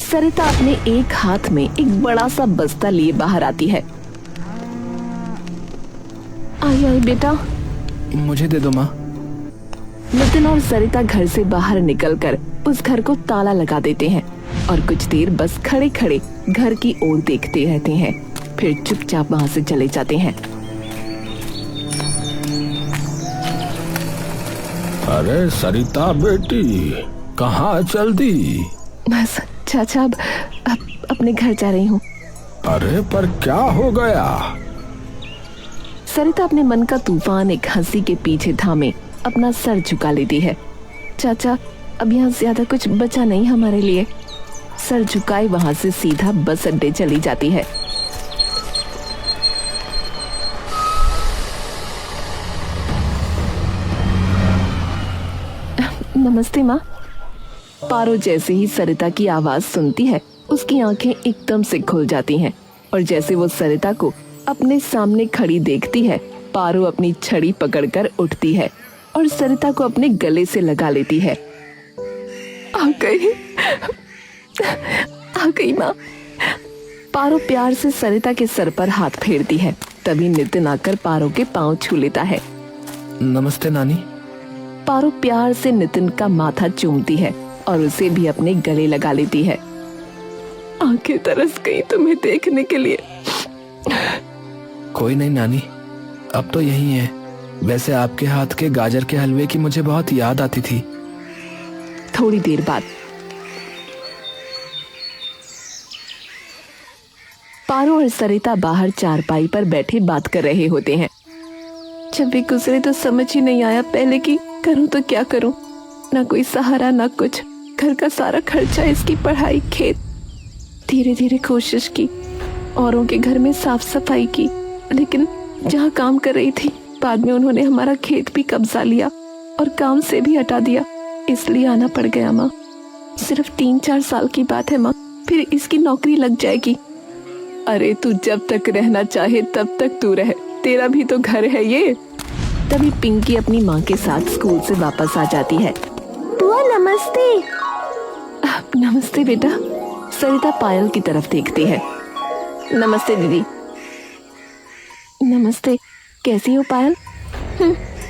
सरिता अपने एक हाथ में एक बड़ा सा बस्ता लिए बाहर आती है। आई आई बेटा, मुझे दे दो माँ। नितिन और सरिता घर से बाहर निकलकर उस घर को ताला लगा देते हैं और कुछ देर बस खड़े खड़े घर की ओर देखते रहते हैं, फिर चुपचाप वहाँ से चले जाते हैं। अरे सरिता बेटी, कहाँ चल दी? बस चाचा, अब अपने घर जा रही हूँ। अरे पर क्या हो गया? सरिता अपने मन का तूफान एक हंसी के पीछे थामे अपना सर झुका लेती है। चाचा, अब यहाँ ज्यादा कुछ बचा नहीं हमारे लिए। सर झुकाए वहाँ से सीधा बस अड्डे चली जाती है। नमस्ते माँ। पारो जैसे ही सरिता की आवाज सुनती है, उसकी आंखें एकदम से खुल जाती हैं और जैसे वो सरिता को अपने सामने खड़ी देखती है, पारो अपनी छड़ी पकड़कर उठती है और सरिता को अपने गले से लगा लेती है। आ गई माँ। पारो प्यार से सरिता के सर पर हाथ फेरती है। तभी नितिन आकर पारो के पांव छू लेता है। नमस्ते नानी। पारो प्यार से नितिन का माथा चूमती है और उसे भी अपने गले लगा लेती है। आंखें तरस गई तुम्हें देखने के लिए। कोई नहीं नानी, अब तो यही है। वैसे आपके हाथ के गाजर के हलवे की मुझे बहुत याद आती थी। थोड़ी देर बाद पारो और सरिता बाहर चारपाई पर बैठे बात कर रहे होते हैं। जब वे गुजरे तो समझ ही नहीं आया पहले कि करूं तो क्या करूं। ना कोई सहारा ना कुछ, घर का सारा खर्चा, इसकी पढ़ाई, खेत। धीरे धीरे कोशिश की, औरों के घर में साफ सफाई की, लेकिन जहाँ काम कर रही थी बाद में उन्होंने हमारा खेत भी कब्जा लिया और काम से भी हटा दिया। इसलिए आना पड़ गया माँ। सिर्फ 3-4 साल की बात है माँ, फिर इसकी नौकरी लग जाएगी। अरे तू जब तक रहना चाहे तब तक तू रह, तेरा भी तो घर है ये। तभी पिंकी अपनी माँ के साथ स्कूल से वापस आ जाती है। बुआ नमस्ते। नमस्ते बेटा। सरिता पायल की तरफ देखती है। नमस्ते दीदी। नमस्ते। कैसी हो पायल?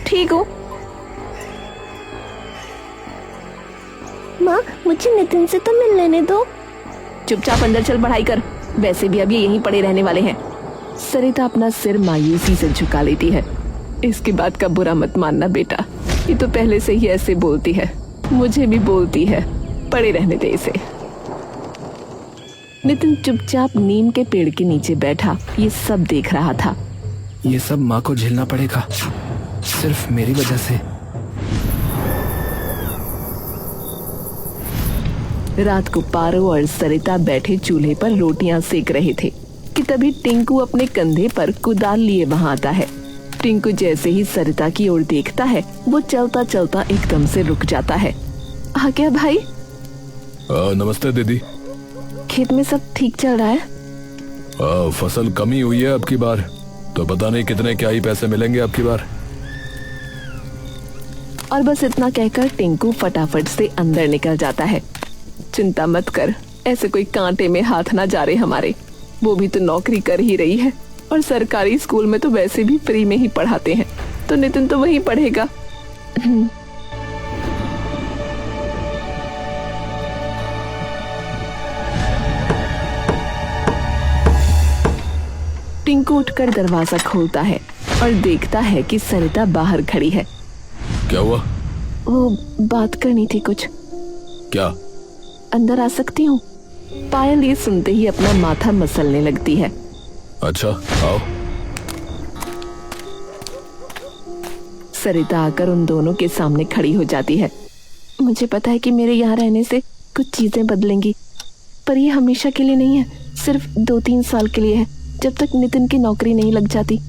ठीक हो माँ? मुझे नितिन से तो मिल लेने दो। चुपचाप अंदर चल, पढ़ाई कर। वैसे भी अब ये यहीं पड़े रहने वाले हैं। सरिता अपना सिर मायूसी से झुका लेती है। इसकी बात का बुरा मत मानना बेटा, ये तो पहले से ही ऐसे बोलती है, मुझे भी बोलती है। पड़े रहने दे इसे। नितिन चुपचाप नीम के पेड़ के नीचे बैठा ये सब देख रहा था। ये सब माँ को झेलना पड़ेगा, सिर्फ मेरी वजह से। रात को पारो और सरिता बैठे चूल्हे पर रोटियां सेक रहे थे कि तभी टिंकू अपने कंधे पर कुदाल लिए वहां आता है। टिंकू जैसे ही सरिता की ओर देखता है, वो चलता चलता एकदम से रुक जाता है। आ गया भाई? नमस्ते दीदी। खेत में सब ठीक चल रहा है? फसल कमी हुई है अब की बार, तो पता नहीं कितने क्या ही पैसे मिलेंगे अब की बार। और बस इतना कहकर टिंकू फटाफट से अंदर निकल जाता है। चिंता मत कर, ऐसे कोई कांटे में हाथ ना जा रहे हमारे। वो भी तो नौकरी कर ही रही है और सरकारी स्कूल में तो वैसे भी फ्री में ही पढ़ाते हैं, तो नितिन तो वहीं पढ़ेगा। टिंकू उठकर दरवाजा खोलता है और देखता है कि सरिता बाहर खड़ी है। क्या हुआ? वो बात करनी थी कुछ। क्या? अंदर आ सकती हूँ? पायल ये सुनते ही अपना माथा मसलने लगती है। अच्छा आओ। सरिता आकर उन दोनों के सामने खड़ी हो जाती है। मुझे पता है कि मेरे यहाँ रहने से कुछ चीजें बदलेंगी, पर ये हमेशा के लिए नहीं है, सिर्फ 2-3 साल के लिए है, जब तक नितिन की नौकरी नहीं लग जाती।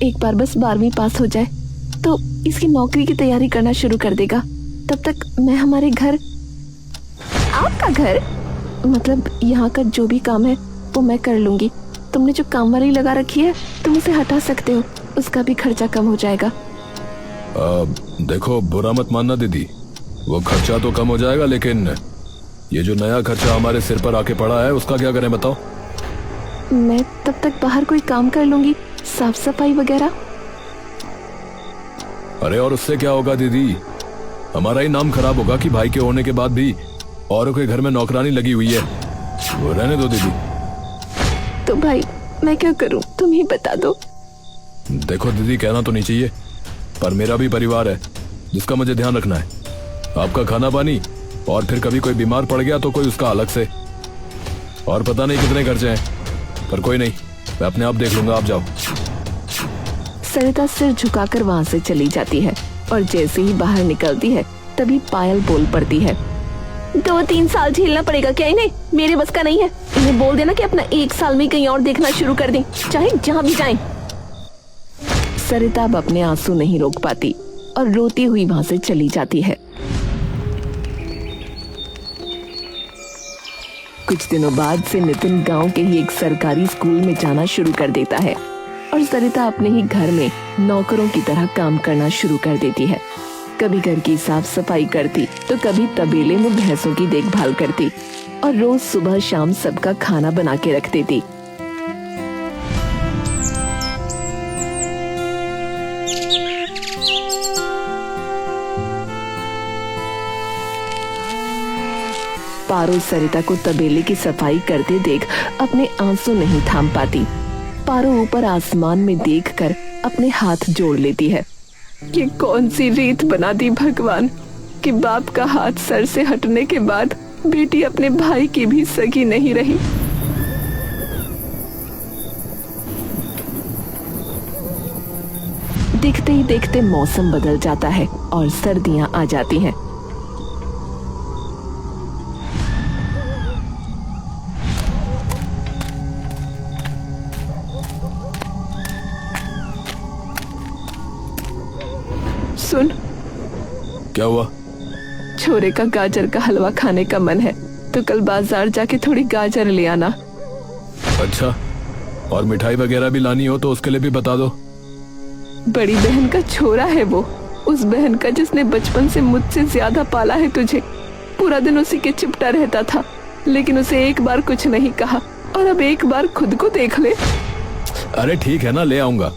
एक बार बस 12वीं पास हो जाए तो इसकी नौकरी की तैयारी करना शुरू कर देगा। तब तक मैं हमारे घर। आपका घर? मतलब यहाँ का जो भी काम है वो मैं कर लूंगी। तुमने जो काम वाली लगा रखी है तुम उसे हटा सकते हो, उसका भी खर्चा कम हो जाएगा। देखो बुरा मत मानना दीदी, वो खर्चा तो कम हो जाएगा, लेकिन ये जो नया खर्चा हमारे सिर पर आके पड़ा है उसका क्या करें बताओ। मैं तब तक बाहर कोई काम कर लूंगी, साफ सफाई वगैरह। अरे और उससे क्या होगा दीदी, हमारा ही नाम खराब होगा कि भाई के होने के बाद भी औरों के घर में नौकरानी लगी हुई है। वो रहने दो दीदी। तो भाई मैं क्या करूं, तुम ही बता दो। देखो दीदी, कहना तो नहीं चाहिए पर मेरा भी परिवार है जिसका मुझे ध्यान रखना है। आपका खाना पानी, और फिर कभी कोई बीमार पड़ गया तो कोई उसका अलग से। और पता नहीं कितने खर्चे हैं, पर कोई नहीं, मैं अपने आप देख लूंगा, आप जाओ। सरिता सिर झुकाकर वहाँ से चली जाती है और जैसे ही बाहर निकलती है तभी पायल बोल पड़ती है, 2-3 साल झेलना पड़ेगा क्या इन्हें? मेरे बस का नहीं है। इन्हें बोल देना कि अपना 1 साल में कहीं और देखना शुरू कर दें, चाहे जहाँ भी जाएं। सरिता अब अपने आंसू नहीं रोक पाती और रोती हुई वहाँ से चली जाती है। कुछ दिनों बाद से नितिन गांव के ही एक सरकारी स्कूल में जाना शुरू कर देता है और सरिता अपने ही घर में नौकरों की तरह काम करना शुरू कर देती है। कभी घर की साफ सफाई करती तो कभी तबेले में भैंसों की देखभाल करती और रोज सुबह शाम सबका खाना बना के रख देती। पारो सरिता को तबेले की सफाई करते देख अपने आंसू नहीं थाम पाती। पारो ऊपर आसमान में देखकर अपने हाथ जोड़ लेती है। ये कौन सी रीत बना दी भगवान कि बाप का हाथ सर से हटने के बाद बेटी अपने भाई की भी सगी नहीं रही। देखते ही देखते मौसम बदल जाता है और सर्दियां आ जाती हैं। सुन, क्या हुआ? छोरे का गाजर का हलवा खाने का मन है तो कल बाजार जाके थोड़ी गाजर ले आना। अच्छा, और मिठाई वगैरह भी लानी हो तो उसके लिए भी बता दो। बड़ी बहन का छोरा है वो, उस बहन का जिसने बचपन से मुझसे ज्यादा पाला है तुझे। पूरा दिन उसी के चिपटा रहता था, लेकिन उसे एक बार कुछ नहीं कहा और अब एक बार खुद को देख ले। अरे ठीक है ना, ले आऊंगा।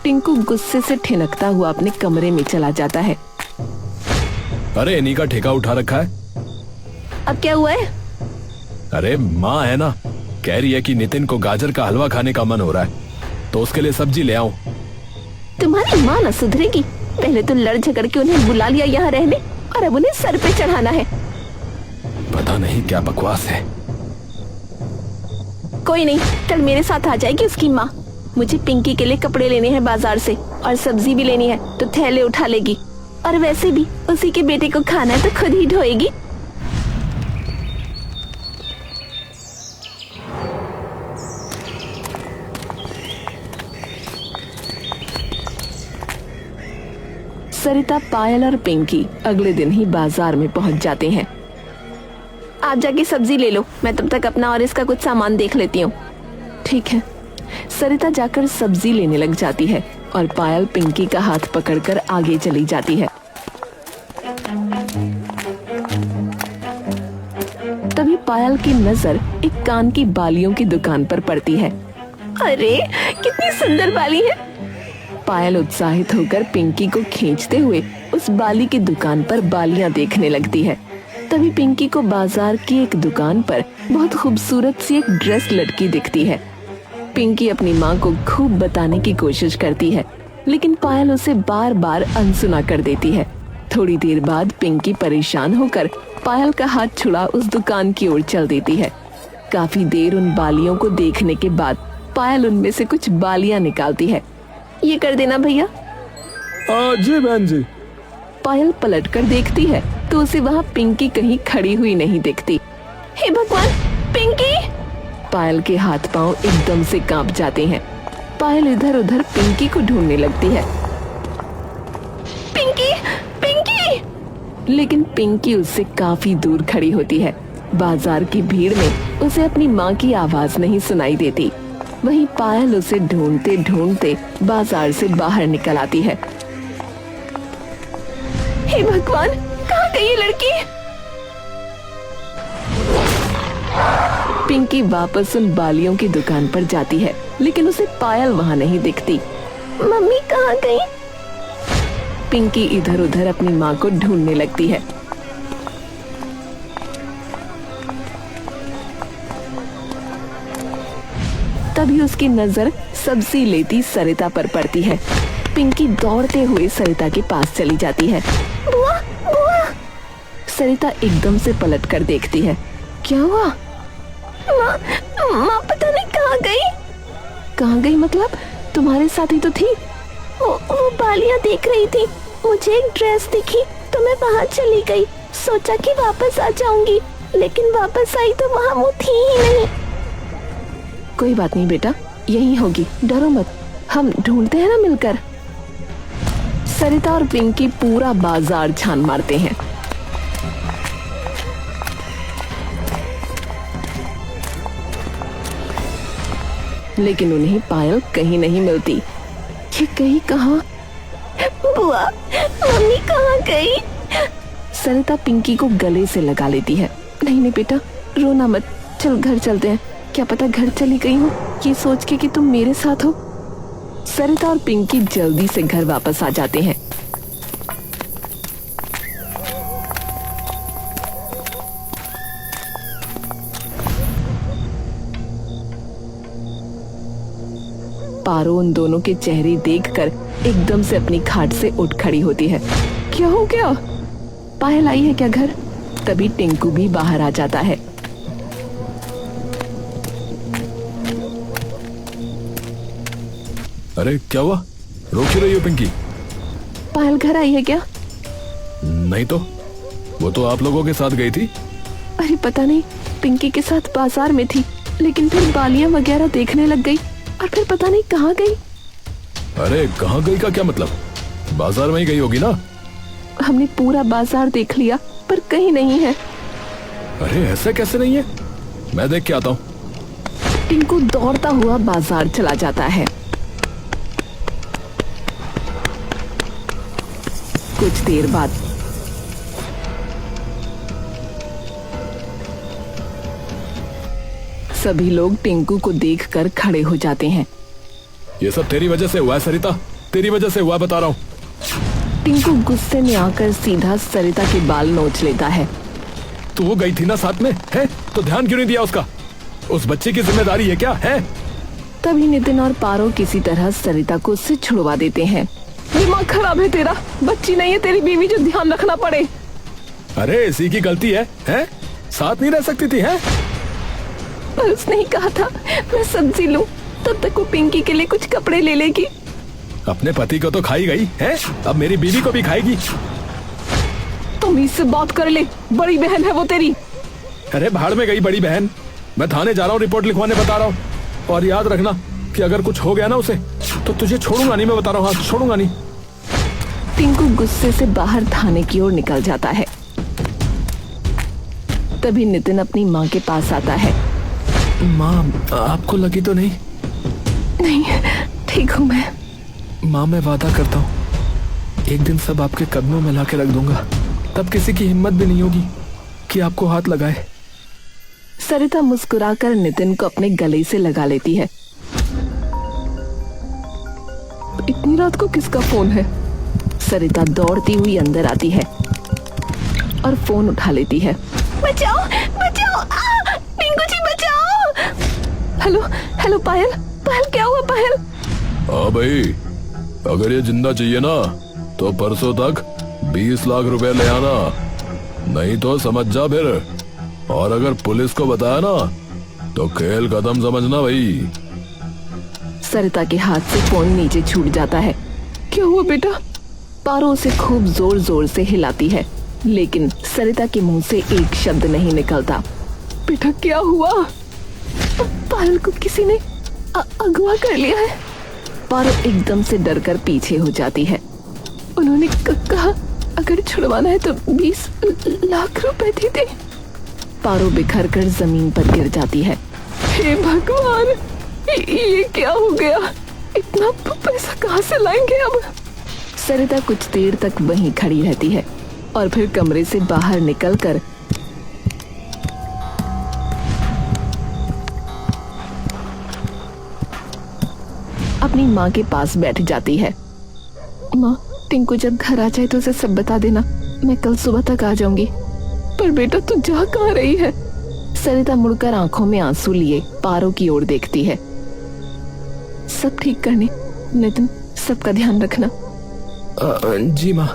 टिंकू गुस्से से ठिनकता हुआ अपने कमरे में चला जाता है। अरे इन्हीं का ठेका उठा रखा है। अब क्या हुआ है? अरे माँ है ना, कह रही है कि नितिन को गाजर का हलवा खाने का मन हो रहा है तो उसके लिए सब्जी ले आऊं। तुम्हारी माँ न सुधरेगी। पहले तो लड़ झगड़ के उन्हें बुला लिया यहाँ रहने और अब उन्हें सर पे चढ़ाना है। पता नहीं क्या बकवास है। कोई नहीं, कल मेरे साथ आ जाएगी उसकी माँ। मुझे पिंकी के लिए कपड़े लेने हैं बाजार से और सब्जी भी लेनी है तो थैले उठा लेगी। और वैसे भी उसी के बेटे को खाना है तो खुद ही ढोएगी। सरिता, पायल और पिंकी अगले दिन ही बाजार में पहुंच जाते हैं। आप जाके सब्जी ले लो, मैं तब तक अपना और इसका कुछ सामान देख लेती हूँ। ठीक है। सरिता जाकर सब्जी लेने लग जाती है और पायल पिंकी का हाथ पकड़कर आगे चली जाती है। तभी पायल की नजर एक कान की बालियों की दुकान पर पड़ती है। अरे कितनी सुंदर बाली है। पायल उत्साहित होकर पिंकी को खींचते हुए उस बाली की दुकान पर बालियां देखने लगती है। तभी पिंकी को बाजार की एक दुकान पर बहुत खूबसूरत सी एक ड्रेस लटकी दिखती है। पिंकी अपनी माँ को खूब बताने की कोशिश करती है, लेकिन पायल उसे बार बार अनसुना कर देती है। थोड़ी देर बाद पिंकी परेशान होकर पायल का हाथ छुड़ा उस दुकान की ओर चल देती है। काफी देर उन बालियों को देखने के बाद पायल उनमें से कुछ बालियां निकालती है। ये कर देना भैया। जी बहन जी। पायल पलटकर देखती है तो उसे वहाँ पिंकी कहीं खड़ी हुई नहीं दिखती। हे भगवान, पिंकी! पायल के हाथ पांव एकदम से कांप जाते हैं। पायल इधर उधर पिंकी को ढूंढने लगती है। पिंकी, पिंकी! लेकिन पिंकी उससे काफी दूर खड़ी होती है। बाजार की भीड़ में उसे अपनी माँ की आवाज नहीं सुनाई देती। वहीं पायल उसे ढूंढते ढूंढते बाजार से बाहर निकल आती है। हे भगवान, कहाँ गई ये लड़की? पिंकी वापस उन बालियों की दुकान पर जाती है, लेकिन उसे पायल वहाँ नहीं दिखती। मम्मी कहाँ गई? पिंकी इधर उधर अपनी माँ को ढूंढने लगती है। तभी उसकी नजर सब्जी लेती सरिता पर पड़ती है। पिंकी दौड़ते हुए सरिता के पास चली जाती है। बुआ, बुआ। सरिता एकदम से पलट कर देखती है। क्या हुआ? माँ पता नहीं कहाँ गई। कहाँ गई मतलब? तुम्हारे साथ ही तो थी। वो बालियाँ देख रही थी, मुझे एक ड्रेस दिखी तो मैं वहाँ चली गई। सोचा कि वापस आ जाऊंगी, लेकिन वापस आई तो वहाँ वो थी ही नहीं। कोई बात नहीं बेटा, यही होगी, डरो मत, हम ढूंढते हैं ना मिलकर। सरिता और पिंकी पूरा बाजार छान मारते हैं। लेकिन उन्हें पायल कहीं नहीं मिलती। ये कहीं कहाँ? बुआ, मम्मी कहाँ गई? सरिता पिंकी को गले से लगा लेती है। नहीं नहीं बेटा, रोना मत, चल घर चलते हैं। क्या पता घर चली गई हो, ये सोच के कि तुम मेरे साथ हो। सरिता और पिंकी जल्दी से घर वापस आ जाते हैं। पारो उन दोनों के चेहरे देखकर एकदम से अपनी खाट से उठ खड़ी होती है। क्या हो गया? पायल आई है क्या घर? तभी टिंकू भी बाहर आ जाता है। अरे क्या हुआ, रो क्यों रही हो पिंकी? पायल घर आई है क्या? नहीं तो, वो तो आप लोगों के साथ गई थी। अरे पता नहीं, पिंकी के साथ बाजार में थी, लेकिन फिर बालियां वगैरह देखने लग गई और फिर पता नहीं कहाँ गई। अरे कहाँ गई का क्या मतलब? बाजार में ही गई होगी ना। हमने पूरा बाजार देख लिया पर कहीं नहीं है। अरे ऐसे कैसे नहीं है, मैं देख के आता हूँ। टिंकू दौड़ता हुआ बाजार चला जाता है। कुछ देर बाद सभी लोग टिंकू को देखकर खड़े हो जाते हैं। ये सब तेरी वजह से हुआ है सरिता, तेरी वजह से हुआ, बता रहा हूँ। टिंकू गुस्से में आकर सीधा सरिता के बाल नोच लेता है। तू वो गई थी ना साथ में, है तो ध्यान क्यों नहीं दिया उसका? उस बच्चे की जिम्मेदारी है क्या है? तभी नितिन और पारो किसी तरह सरिता को उससे छुड़वा देते हैं। दिमाग खराब है तेरा, बच्ची नहीं है तेरी बीवी जो ध्यान रखना पड़े। अरे इसी की गलती है? साथ नहीं रह सकती थी, है? पर उसने ही कहा था मैं सब्जी लूं, तब तक वो पिंकी के लिए कुछ कपड़े ले लेगी। अपने पति को तो खाई गई है, अब मेरी बीवी को भी खाएगी। तुम इससे बात कर ले, बड़ी बहन है वो तेरी। अरे भाड़ में गई बड़ी बहन, मैं थाने जा रहा हूँ रिपोर्ट लिखवाने, बता रहा हूँ। और याद रखना कि अगर कुछ हो गया ना उसे तो तुझे छोड़ूंगा नहीं, मैं बता रहा हूँ, हाँ छोड़ूंगा नहीं। टिंकू गुस्से से बाहर थाने की ओर निकल जाता है। तभी नितिन अपनी माँ के पास आता है। माँ, आपको लगी तो नहीं? नहीं, ठीक हूँ मैं। माँ मैं वादा करता हूँ एक दिन सब आपके कदमों में ला के रख दूंगा, तब किसी की हिम्मत भी नहीं होगी कि आपको हाथ लगाए। सरिता मुस्कुराकर नितिन को अपने गले से लगा लेती है। इतनी रात को किसका फोन है? सरिता दौड़ती हुई अंदर आती है और फोन उठा लेती है। बचाओ बचाओ, टिंकू जी बचाओ। हेलो हेलो पायल, पायल क्या हुआ पायल? हाँ भाई, अगर ये जिंदा चाहिए ना तो परसों तक 20 लाख रुपए ले आना, नहीं तो समझ जा फिर। और अगर पुलिस को बताया ना तो खेल खत्म समझना भाई। सरिता के हाथ से फोन नीचे छूट जाता है। क्या हुआ बेटा? पारो उसे खूब जोर जोर से हिलाती है, लेकिन सरिता के मुंह से एक शब्द नहीं निकलता। बेटा क्या हुआ? पायल को किसी ने अगवा कर लिया है। पारो एकदम से डरकर पीछे हो जाती है। उन्होंने कहा अगर छुड़वाना है तो 20 लाख रुपए दे दे। पारो बिखर कर जमीन पर गिर जाती है। हे भगवान, ये क्या हो गया? इतना पैसा कहाँ से लाएंगे अब? सरिता कुछ देर तक वहीं खड़ी रहती है और फिर कमरे से बाहर निकलकर अपनी माँ के पास बैठ जाती है। माँ, टिंकू जब घर आ जाए तो उसे सब बता देना, मैं कल सुबह तक आ जाऊंगी। पर बेटा तू जा कहाँ रही है? सरिता मुड़कर आंखों में आंसू लिए पारो की ओर देखती है। सब ठीक करने, नितिन सबका ध्यान रखना। जी माँ।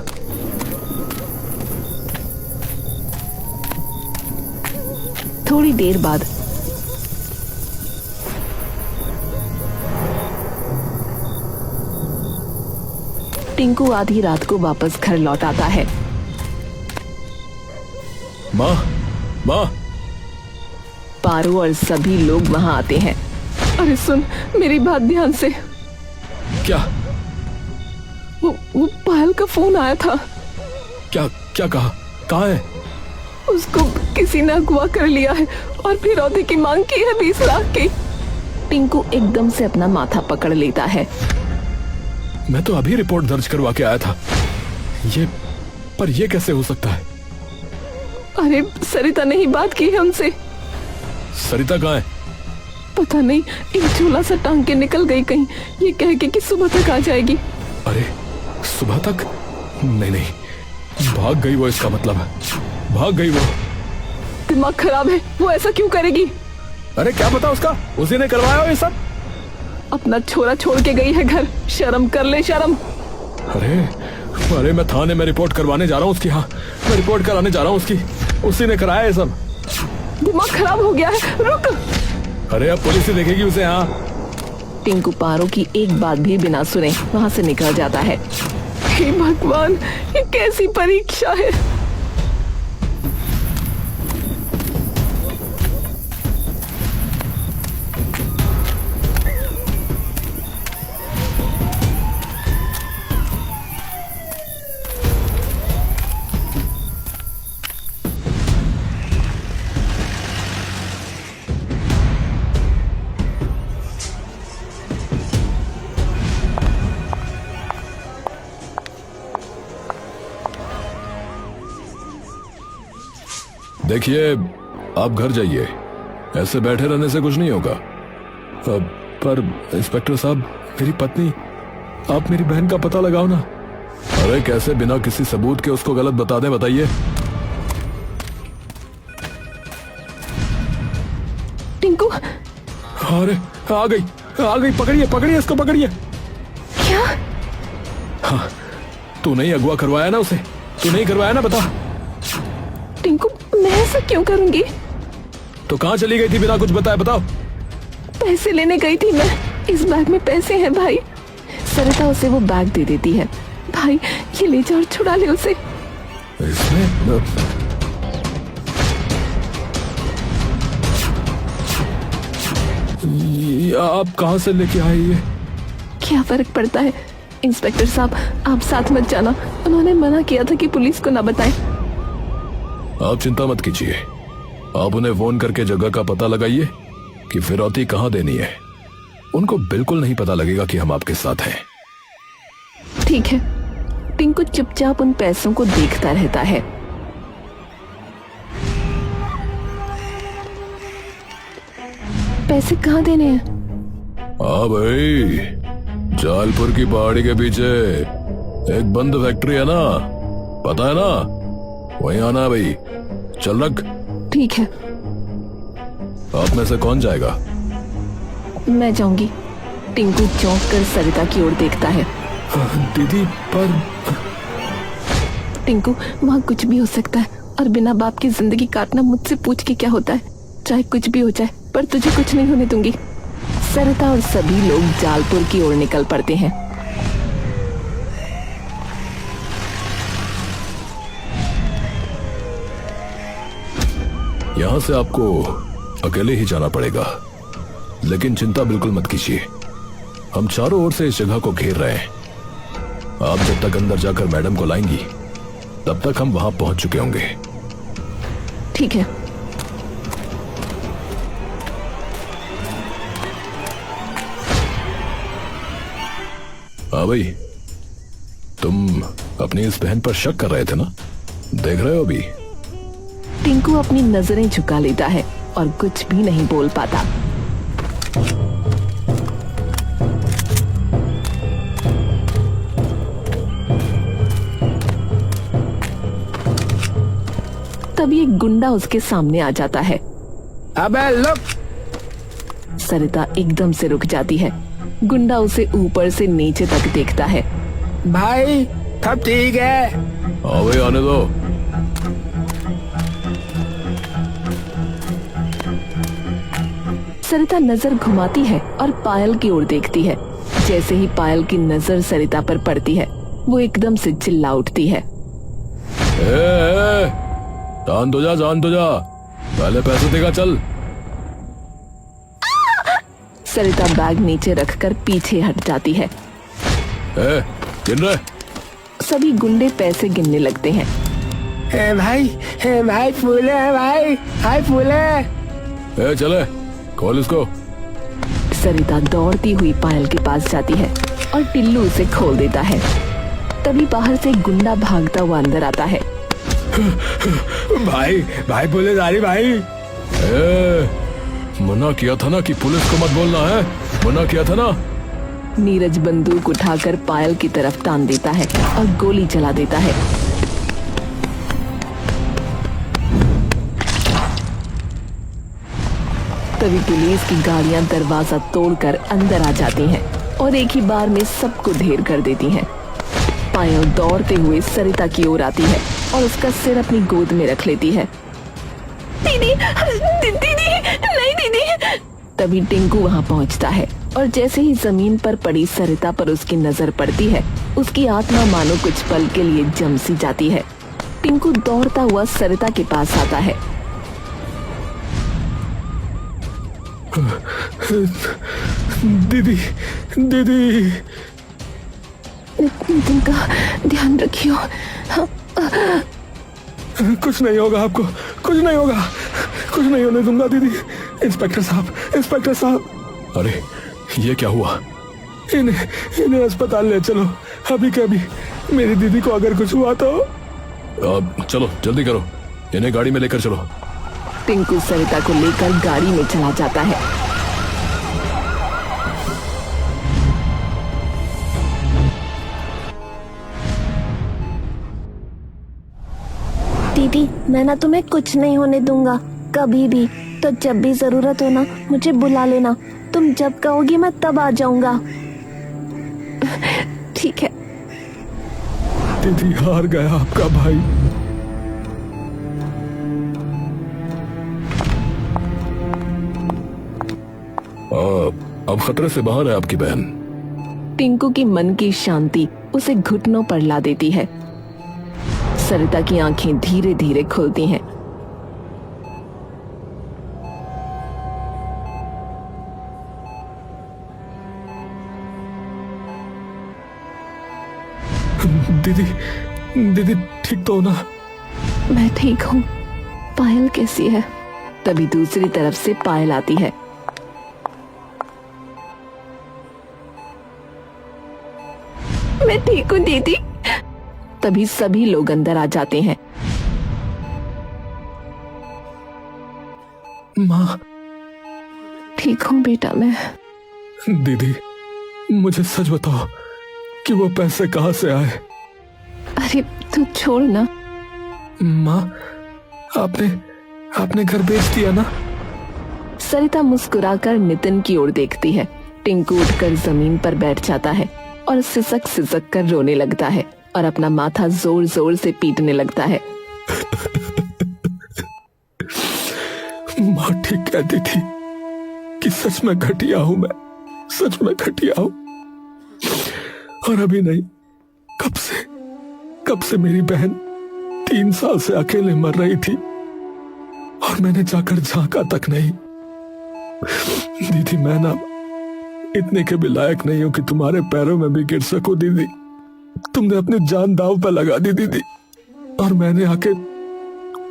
थोड़ी देर बाद टिंकू आधी रात को वापस घर लौट आता है। माँ, माँ। पारो और सभी लोग वहां आते हैं। अरे सुन, मेरी बात ध्यान से। क्या? वो पायल का फोन आया था। क्या क्या कहा? कहाँ है? उसको किसी ने अगवा कर लिया है और फिरौती की मांग की है 20 लाख की। टिंकू एकदम से अपना माथा पकड़ लेता है। मैं तो अभी रिपोर्ट दर्ज करवा के आया था। ये कैसे हो सकता है? अरे सरिता ने ही बात की है उनसे। सरिता कहाँ है? पता नहीं, एक झोला सा टांग के निकल गई कहीं, ये कह के कि सुबह तक आ जाएगी। अरे सुबह तक? नहीं, भाग गई वो, इसका मतलब भाग गई वो। दिमाग खराब है, वो ऐसा क्यों करेगी? अरे क्या पता उसका, उसी ने करवाया ये सब। अपना छोरा छोड़ के गई है घर, शर्म कर ले, शर्म। अरे मैं थाने में रिपोर्ट करवाने जा रहा हूँ उसकी। हाँ, मैं रिपोर्ट कराने जा रहा हूँ उसकी। उसी ने कराया ये सब। दिमाग खराब हो गया है, रुक। अरे अब पुलिस ही देखेगी उसे। हाँ। टिंकू पारो की एक बात भी बिना सुने वहां से निकल जाता है। हे भगवान, ये कैसी परीक्षा है। देखिए, आप घर जाइए, ऐसे बैठे रहने से कुछ नहीं होगा। पर इंस्पेक्टर साहब, मेरी पत्नी, आप मेरी बहन का पता लगाओ ना। अरे कैसे बिना किसी सबूत के उसको गलत बता दें, बताइए। टिंकू। अरे आ गई, पकड़िए इसको, पकड़िए। क्या? हाँ, तू नहीं अगवा करवाया ना उसे? तू नहीं करवाया ना, बता। टिंकू, मैं ऐसा क्यों करूंगी? तो कहाँ चली गई थी बिना कुछ बताए, बताओ। पैसे लेने गई थी मैं। इस बैग में पैसे हैं भाई। सरिता उसे वो बैग दे देती है। भाई ये ले जा और छुड़ा ले उसे। इसमें आप कहाँ से लेके आए ये? क्या फर्क पड़ता है इंस्पेक्टर साहब, आप साथ मत जाना। उन्होंने मना किया था कि पुलिस को ना बताएं। आप चिंता मत कीजिए, आप उन्हें फोन करके जगह का पता लगाइए कि फिरौती कहाँ देनी है। उनको बिल्कुल नहीं पता लगेगा कि हम आपके साथ हैं। ठीक है। टिंकू चुपचाप उन पैसों को देखता रहता है। पैसे कहाँ देने हैं? हाँ भाई, जालपुर की पहाड़ी के पीछे एक बंद फैक्ट्री है ना, पता है ना? वहीं आना भाई, चल रख। ठीक है। आप में से कौन जाएगा? मैं जाऊंगी। टिंकू चौंक कर सरिता की ओर देखता है। दीदी, पर टिंकू, वहाँ कुछ भी हो सकता है और बिना बाप की जिंदगी काटना मुझसे पूछ के क्या होता है? चाहे कुछ भी हो जाए, पर तुझे कुछ नहीं होने दूंगी। सरिता और सभी लोग जालपुर की ओर निकल पड़ते हैं। यहाँ से आपको अकेले ही जाना पड़ेगा, लेकिन चिंता बिल्कुल मत कीजिए, हम चारों ओर से इस जगह को घेर रहे हैं। आप जब तक अंदर जाकर मैडम को लाएंगी, तब तक हम वहां पहुंच चुके होंगे। ठीक है। हाँ भाई, तुम अपनी इस बहन पर शक कर रहे थे ना? देख रहे हो अभी? टिंकू अपनी नजरें झुका लेता है और कुछ भी नहीं बोल पाता। तभी एक गुंडा उसके सामने आ जाता है। अबे लुक! सरिता एकदम से रुक जाती है। गुंडा उसे ऊपर से नीचे तक देखता है। भाई सब ठीक है? हाँ भाई, आने दो। सरिता नजर घुमाती है और पायल की ओर देखती है। जैसे ही पायल की नजर सरिता पर पड़ती है, वो एकदम से चिल्ला उठती है। शांत हो जा, शांत हो जा, पहले पैसे देगा, चल। सरिता बैग नीचे रखकर पीछे हट जाती है। गिन रहे? सभी गुंडे पैसे गिनने लगते हैं। भाई फूले है भाई फूले। चले, खोल इसको। सरिता दौड़ती हुई पायल के पास जाती है और टिल्लू उसे खोल देता है। तभी बाहर से एक गुंडा भागता हुआ अंदर आता है। भाई पुलिस भाई। मना किया था ना कि पुलिस को मत बोलना है, मना किया था ना। नीरज बंदूक उठाकर पायल की तरफ तान देता है और गोली चला देता है। तभी पुलिस की गाड़ियां दरवाजा तोड़कर अंदर आ जाती हैं और एक ही बार में सबको ढेर कर देती हैं। पायल दौड़ते हुए सरिता की ओर आती है और उसका सिर अपनी गोद में रख लेती है। दीदी, दीदी, नहीं दीदी। तभी टिंकू वहां पहुंचता है और जैसे ही जमीन पर पड़ी सरिता पर उसकी नजर पड़ती है, उसकी आत्मा मानो कुछ पल के लिए जम सी जाती है। टिंकू दौड़ता हुआ सरिता के पास आता है। दीदी नितिन का ध्यान रखियो। कुछ नहीं होगा आपको, कुछ नहीं होगा, कुछ नहीं होने दूंगा दीदी। इंस्पेक्टर साहब। अरे ये क्या हुआ? इन्हें अस्पताल ले चलो अभी के अभी। मेरी दीदी को अगर कुछ हुआ तो। चलो जल्दी करो, इन्हें गाड़ी में लेकर चलो। टिंकू सरिता को लेकर गाड़ी में चला जाता है। दीदी, मैं ना तुम्हें कुछ नहीं होने दूंगा कभी भी। तो जब भी जरूरत हो ना, मुझे बुला लेना। तुम जब कहोगी मैं तब आ जाऊंगा। ठीक है। दीदी हार गया आपका भाई। अब खतरे से बाहर है आपकी बहन। टिंकू की मन की शांति उसे घुटनों पर ला देती है। सरिता की आंखें धीरे धीरे खुलती हैं। दीदी ठीक तो हो ना? मैं ठीक हूँ। पायल कैसी है? तभी दूसरी तरफ से पायल आती है। मैं ठीक हूँ दीदी। तभी सभी लोग अंदर आ जाते हैं। माँ। ठीक हूँ बेटा मैं। दीदी मुझे सच बताओ कि वो पैसे कहाँ से आए? अरे तू छोड़ ना। माँ, आपने घर बेच दिया ना? सरिता मुस्कुराकर नितिन की ओर देखती है। टिंकू उठकर जमीन पर बैठ जाता है और सिसक सिसक कर रोने लगता है और अपना माथा जोर जोर से पीटने लगता है। माँ ठीक कहती थी कि सच में घटिया हूं मैं, सच में घटिया हूं। और अभी नहीं, कब से मेरी बहन 3 साल से अकेले मर रही थी और मैंने जाकर झांका तक नहीं। दीदी मैं ना इतने के भी लायक नहीं हूं कि तुम्हारे पैरों में भी गिर सकूं दीदी। तुमने अपनी जान दांव पर लगा दी दीदी, और मैंने आके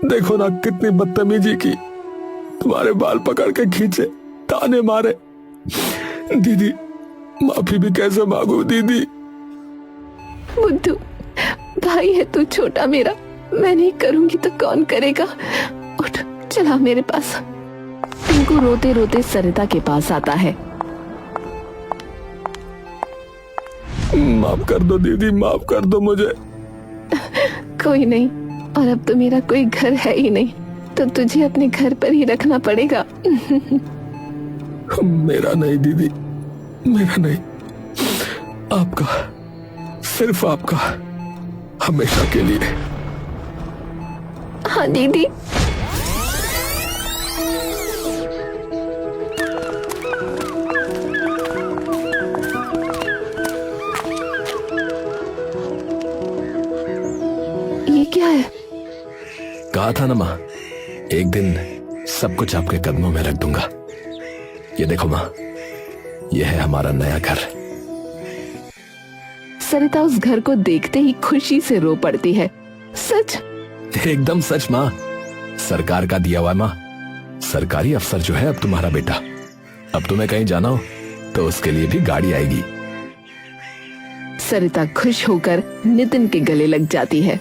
देखो ना कितनी बदतमीजी की। तुम्हारे बाल पकड़ के खींचे, ताने मारे। दीदी माफी भी कैसे मांगू दीदी? बुद्धू भाई है तू छोटा मेरा, मैं नहीं करूंगी तो कौन करेगा। उठ, चला मेरे पास। टिंकू रोते रोते सरिता के पास आता है। माफ कर दो दीदी, माफ कर दो मुझे। कोई नहीं, और अब तो मेरा कोई घर है ही नहीं, तो तुझे अपने घर पर ही रखना पड़ेगा। मेरा नहीं दीदी, मेरा नहीं, आपका, सिर्फ आपका, हमेशा के लिए। हाँ दीदी। ये क्या है? कहा था ना माँ, एक दिन सब कुछ आपके कदमों में रख दूंगा। ये देखो माँ, ये है हमारा नया घर। सरिता उस घर को देखते ही खुशी से रो पड़ती है। सच? एकदम सच माँ, सरकार का दिया हुआ माँ। सरकारी अफसर जो है अब तुम्हारा बेटा। अब तुम्हें कहीं जाना हो तो उसके लिए भी गाड़ी आएगी। सरिता खुश होकर नितिन के गले लग जाती है।